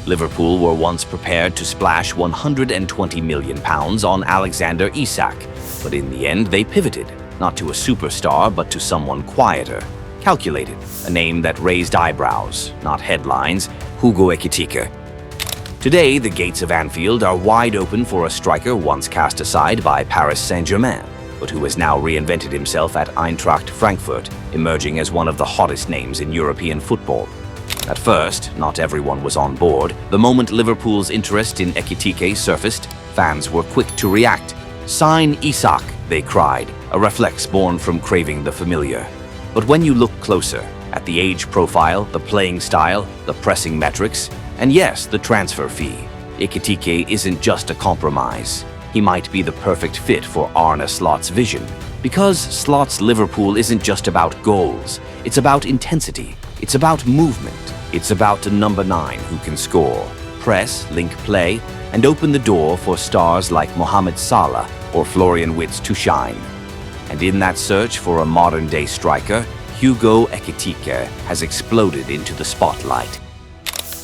Liverpool were once prepared to splash £120 million on Alexander Isak, but in the end they pivoted, not to a superstar but to someone quieter, calculated, a name that raised eyebrows, not headlines, Hugo Ekitike. Today, the gates of Anfield are wide open for a striker once cast aside by Paris Saint-Germain, but who has now reinvented himself at Eintracht Frankfurt, emerging as one of the hottest names in European football. At first, not everyone was on board. The moment Liverpool's interest in Ekitike surfaced, fans were quick to react. "Sign Isak," they cried, a reflex born from craving the familiar. But when you look closer, at the age profile, the playing style, the pressing metrics, and yes, the transfer fee, Ekitike isn't just a compromise. He might be the perfect fit for Arne Slot's vision. Because Slot's Liverpool isn't just about goals, it's about intensity, it's about movement, it's about a number 9 who can score, press, link play, and open the door for stars like Mohamed Salah or Florian Wirtz to shine. And in that search for a modern-day striker, Hugo Ekitike has exploded into the spotlight.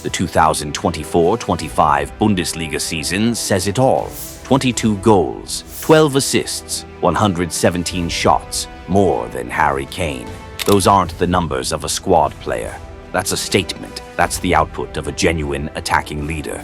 The 2024-25 Bundesliga season says it all. 22 goals, 12 assists, 117 shots, more than Harry Kane. Those aren't the numbers of a squad player. That's a statement. That's the output of a genuine attacking leader.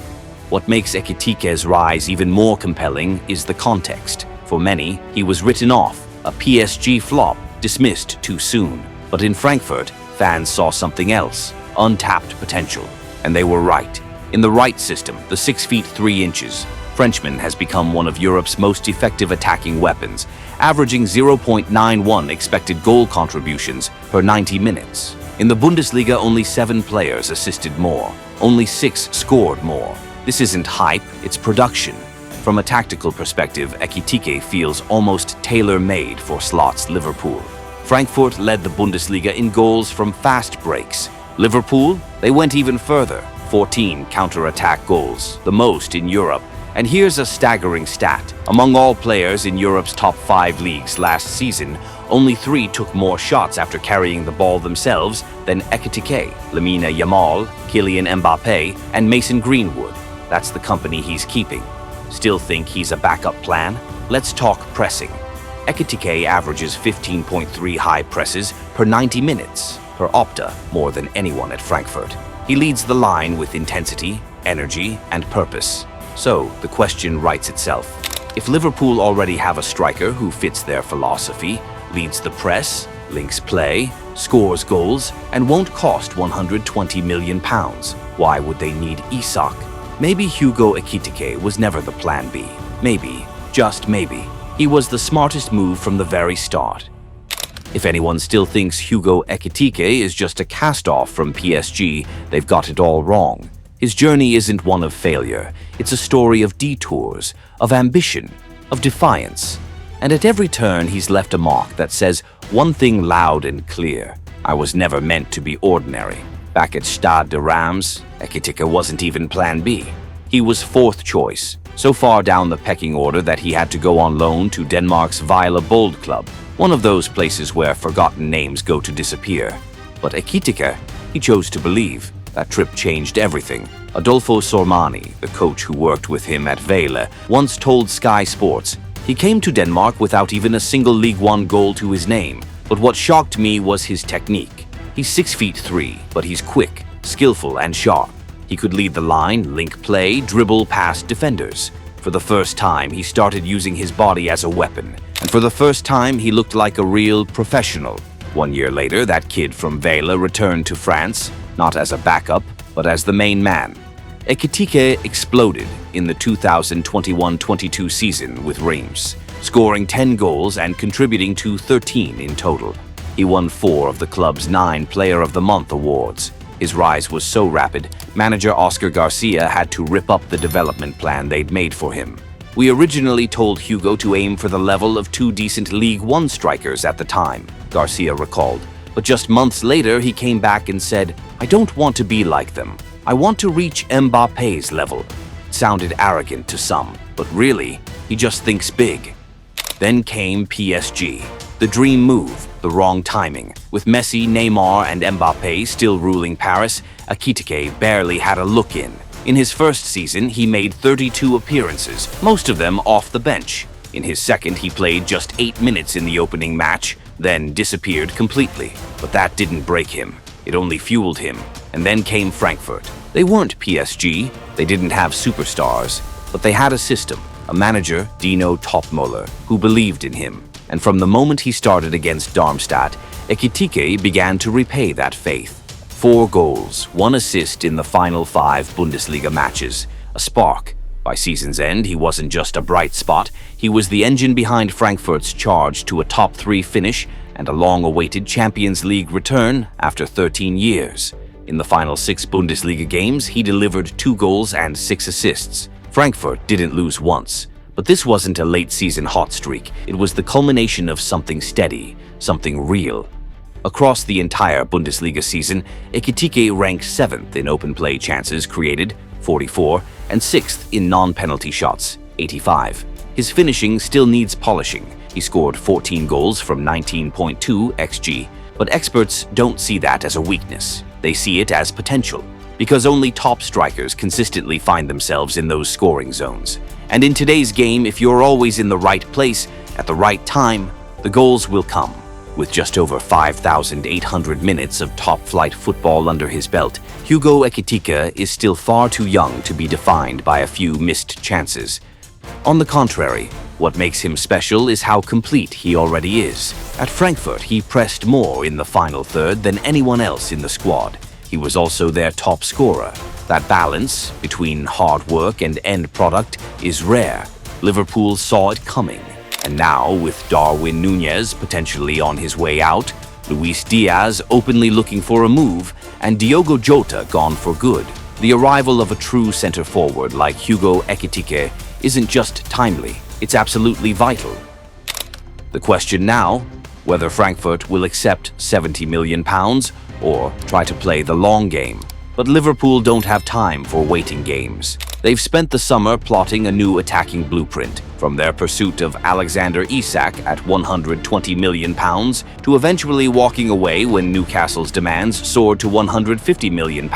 What makes Ekitike's rise even more compelling is the context. For many, he was written off, a PSG flop, dismissed too soon. But in Frankfurt, fans saw something else, untapped potential. And they were right. In the right system, the 6 feet 3 inches, Frenchman has become one of Europe's most effective attacking weapons, averaging 0.91 expected goal contributions per 90 minutes. In the Bundesliga, only 7 players assisted more. Only 6 scored more. This isn't hype, it's production. From a tactical perspective, Ekitike feels almost tailor-made for Slot's Liverpool. Frankfurt led the Bundesliga in goals from fast breaks. Liverpool, they went even further, 14 counter-attack goals, the most in Europe. And here's a staggering stat. Among all players in Europe's top 5 leagues last season, only 3 took more shots after carrying the ball themselves than Ekitike, Lamine Yamal, Kylian Mbappe, and Mason Greenwood. That's the company he's keeping. Still think he's a backup plan? Let's talk pressing. Ekitike averages 15.3 high presses per 90 minutes, per Opta, more than anyone at Frankfurt. He leads the line with intensity, energy, and purpose. So, the question writes itself. If Liverpool already have a striker who fits their philosophy, leads the press, links play, scores goals, and won't cost £120 million, why would they need Isak? Maybe Hugo Ekitike was never the plan B. Maybe, just maybe, he was the smartest move from the very start. If anyone still thinks Hugo Ekitike is just a cast-off from PSG, they've got it all wrong. His journey isn't one of failure. It's a story of detours, of ambition, of defiance. And at every turn, he's left a mark that says one thing loud and clear: I was never meant to be ordinary. Back at Stade de Reims, Ekitike wasn't even plan B. He was 4th choice, so far down the pecking order that he had to go on loan to Denmark's Vejle Bold Club, one of those places where forgotten names go to disappear. But Ekitike, he chose to believe. That trip changed everything. Adolfo Sormani, the coach who worked with him at Vejle, once told Sky Sports, he came to Denmark without even a single League One goal to his name. But what shocked me was his technique. He's 6 feet 3, but he's quick, skillful, and sharp. He could lead the line, link play, dribble past defenders. For the first time, he started using his body as a weapon. And for the first time, he looked like a real professional. 1 year later, that kid from Vejle returned to France, not as a backup, but as the main man. Ekitike exploded in the 2021-22 season with Reims, scoring 10 goals and contributing to 13 in total. He won 4 of the club's 9 Player of the Month awards. His rise was so rapid, manager Oscar Garcia had to rip up the development plan they'd made for him. We originally told Hugo to aim for the level of 2 decent League One strikers at the time, Garcia recalled. But just months later, he came back and said, I don't want to be like them. I want to reach Mbappe's level. It sounded arrogant to some, but really, he just thinks big. Then came PSG. The dream move, the wrong timing. With Messi, Neymar, and Mbappe still ruling Paris, Ekitike barely had a look in. In his first season, he made 32 appearances, most of them off the bench. In his second, he played just 8 minutes in the opening match, then disappeared completely. But that didn't break him. It only fueled him. And then came Frankfurt. They weren't PSG, they didn't have superstars, but they had a system, a manager, Dino Topmöller, who believed in him. And from the moment he started against Darmstadt, Ekitike began to repay that faith. 4 goals, 1 assist in the final 5 Bundesliga matches, a spark. By season's end, he wasn't just a bright spot, he was the engine behind Frankfurt's charge to a top 3 finish and a long-awaited Champions League return after 13 years. In the final 6 Bundesliga games, he delivered 2 goals and 6 assists. Frankfurt didn't lose once. But this wasn't a late-season hot streak, it was the culmination of something steady, something real. Across the entire Bundesliga season, Ekitike ranked 7th in open play chances created, 44, and 6th in non-penalty shots, 85. His finishing still needs polishing. He scored 14 goals from 19.2 xG, but experts don't see that as a weakness. They see it as potential, because only top strikers consistently find themselves in those scoring zones. And in today's game, if you're always in the right place, at the right time, the goals will come. With just over 5,800 minutes of top-flight football under his belt, Hugo Ekitike is still far too young to be defined by a few missed chances. On the contrary, what makes him special is how complete he already is. At Frankfurt, he pressed more in the final third than anyone else in the squad. He was also their top scorer. That balance between hard work and end product is rare. Liverpool saw it coming. And now, with Darwin Núñez potentially on his way out, Luis Diaz openly looking for a move, and Diogo Jota gone for good, the arrival of a true center-forward like Hugo Ekitike isn't just timely, it's absolutely vital. The question now, whether Frankfurt will accept £70 million or try to play the long game. But Liverpool don't have time for waiting games. They've spent the summer plotting a new attacking blueprint, from their pursuit of Alexander Isak at £120 million to eventually walking away when Newcastle's demands soared to £150 million.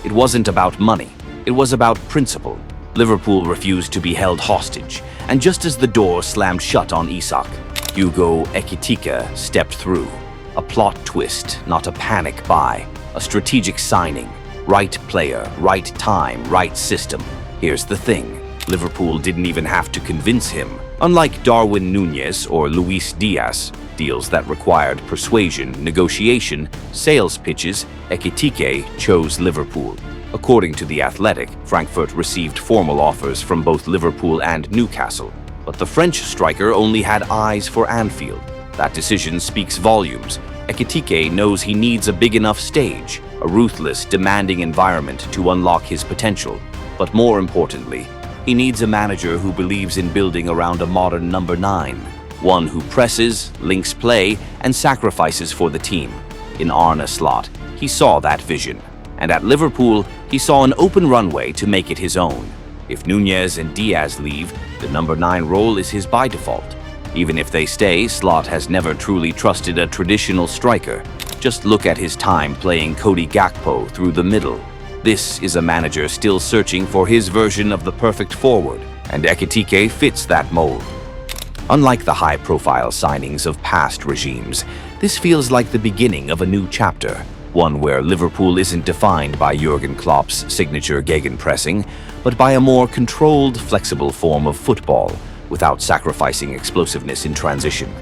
It wasn't about money, it was about principle. Liverpool refused to be held hostage, and just as the door slammed shut on Isak, Hugo Ekitike stepped through. A plot twist, not a panic buy, a strategic signing. Right player, right time, right system. Here's the thing, Liverpool didn't even have to convince him. Unlike Darwin Núñez or Luis Diaz, deals that required persuasion, negotiation, sales pitches, Ekitike chose Liverpool. According to The Athletic, Frankfurt received formal offers from both Liverpool and Newcastle. But the French striker only had eyes for Anfield. That decision speaks volumes. Ekitike knows he needs a big enough stage, a ruthless, demanding environment to unlock his potential. But more importantly, he needs a manager who believes in building around a modern number 9, one who presses, links play, and sacrifices for the team. In Arne Slot, he saw that vision. And at Liverpool, he saw an open runway to make it his own. If Núñez and Diaz leave, the number 9 role is his by default. Even if they stay, Slot has never truly trusted a traditional striker. Just look at his time playing Cody Gakpo through the middle. This is a manager still searching for his version of the perfect forward, and Ekitike fits that mold. Unlike the high-profile signings of past regimes, this feels like the beginning of a new chapter, one where Liverpool isn't defined by Jurgen Klopp's signature gegenpressing, but by a more controlled, flexible form of football, without sacrificing explosiveness in transition.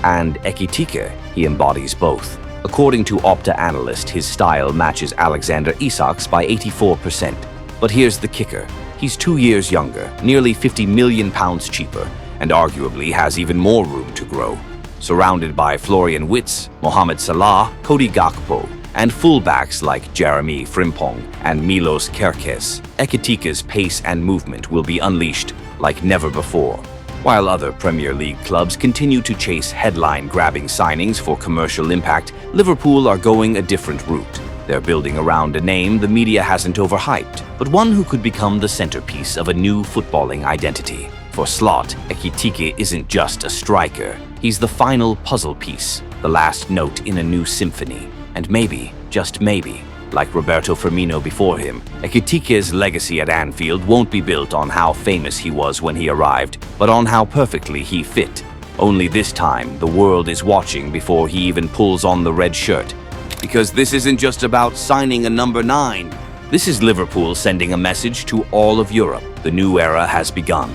And Ekitike, he embodies both. According to Opta analyst, his style matches Alexander Isak's by 84%. But here's the kicker. He's 2 years younger, nearly £50 million cheaper, and arguably has even more room to grow. Surrounded by Florian Wirtz, Mohamed Salah, Cody Gakpo, and fullbacks like Jeremy Frimpong and Milos Kerkez, Ekitike's pace and movement will be unleashed like never before. While other Premier League clubs continue to chase headline-grabbing signings for commercial impact, Liverpool are going a different route. They're building around a name the media hasn't overhyped, but one who could become the centerpiece of a new footballing identity. For Slot, Ekitike isn't just a striker. He's the final puzzle piece, the last note in a new symphony. And maybe, just maybe, Like Roberto Firmino before him, Ekitike's legacy at Anfield won't be built on how famous he was when he arrived, but on how perfectly he fit. Only this time, the world is watching before he even pulls on the red shirt. Because this isn't just about signing a number 9. This is Liverpool sending a message to all of Europe. The new era has begun.